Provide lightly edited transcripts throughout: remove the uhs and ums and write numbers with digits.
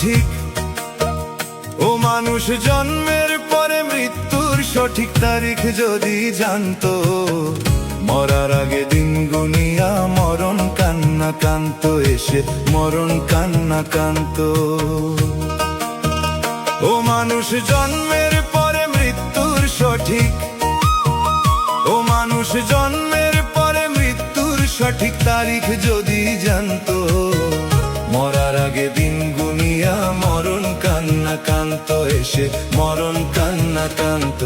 সঠিক। ও মানুষ জন্মের পরে মৃত্যুর সঠিক তারিখ যদি জানতো, মরার আগে দিন গুনিয়া মরণ কান্না কান্ত এসে মরণ কান্না কান্ত। ও মানুষ জন্মের পরে মৃত্যুর সঠিক, ও মানুষ জন্মের পরে মৃত্যুর সঠিক তারিখ যদি জানতো, মরার আগে দিন গুনিয়া মরণ কান্না কান্ত এসে মরণ কান্না কান্ত।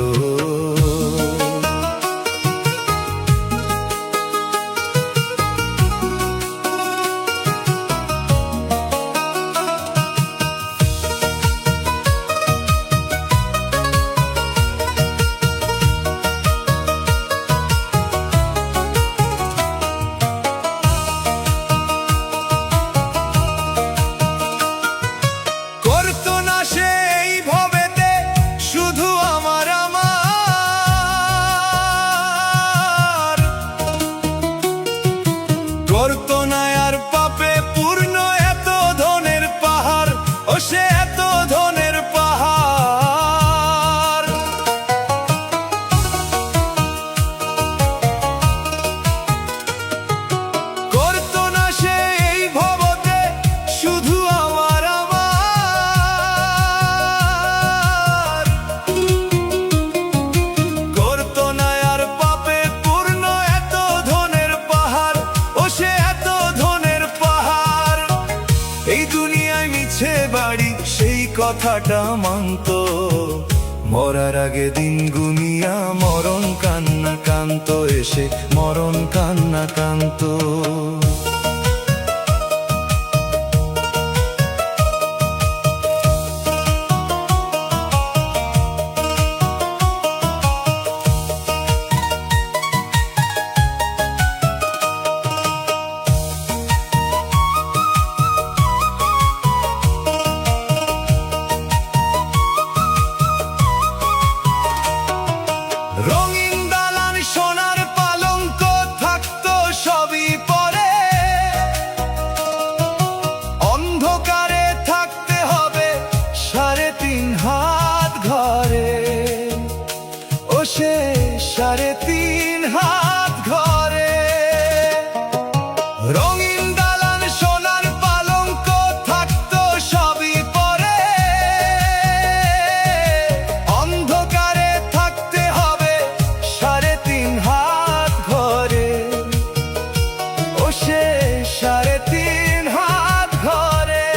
করতো না আর পাপে পূর্ণ এত ধনের পাহাড়, ও সে এত ধনের পাহাড়। করতো না সে এই ভবতে শুধু আমার আমার। করতো না আর পাপে পূর্ণ এত ধনের পাহাড়, ও সে এত ধনের পাহাড়। এই দুনিয়ায় মিছে বাড়ি সেই কথাটা মানত, মরার আগে দিন গুনিয়া মরণ কান্না কান্ত এসে মরণ কান্না কান্ত। রঙিন দালান সোনার পালঙ্ক থাকতো সবই পরে, অন্ধকারে থাকতে হবে 3.5 হাত ঘরে, ও সে 3.5 হাত ঘরে। রঙিন দালান সোনার পালঙ্ক থাকতো সবই পরে, অন্ধকারে থাকতে হবে 3.5 হাত ঘরে, ও সে 3.5 হাত ঘরে।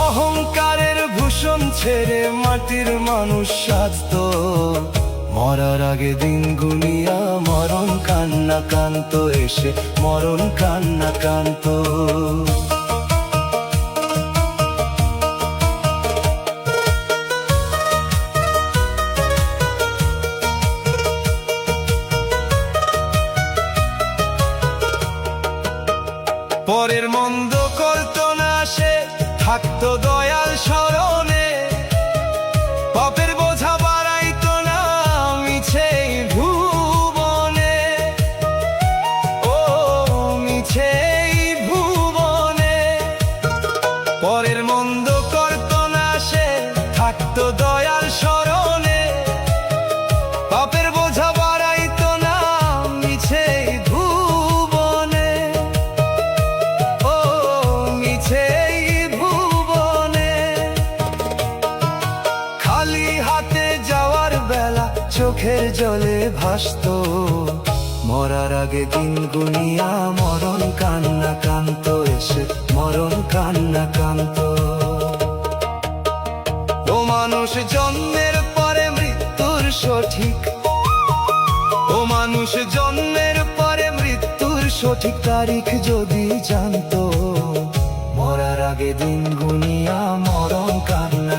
অহংকারের ভূষণ ছেড়ে মাটির মানুষ সাজতো, মরার আগে দিন গুনিয়া মরণ কান্না কান্ত এসে মরণ কান্না কান্ত। পরের মন্দ করতো না সে থাকতো দয়াল স্মরণে, পাপের বোঝা বাড়াইতো না মিছে ভুবনে, ও মিছে ভুবনে। পরের মন্দ করতো না সে থাকতো দয়াল স্মরণে, পাপের বোঝা বাড়াইতো না মিছে ভুবনে, ও মিছে ভুবনে। খালি হাতে যাওয়ার বেলা চোখের জলে ভাসতো, মরার আগে দিন গুনিয়া মরণ কান্না কান্ত এসে মরণ কান্না কান্ত। ও মানুষ জন্মের পরে মৃত্যুর সঠিক, ও মানুষ জন্মের পরে মৃত্যুর সঠিক তারিখ যদি জানতো, মরার আগে দিন গুনিয়া মরণ কান্না।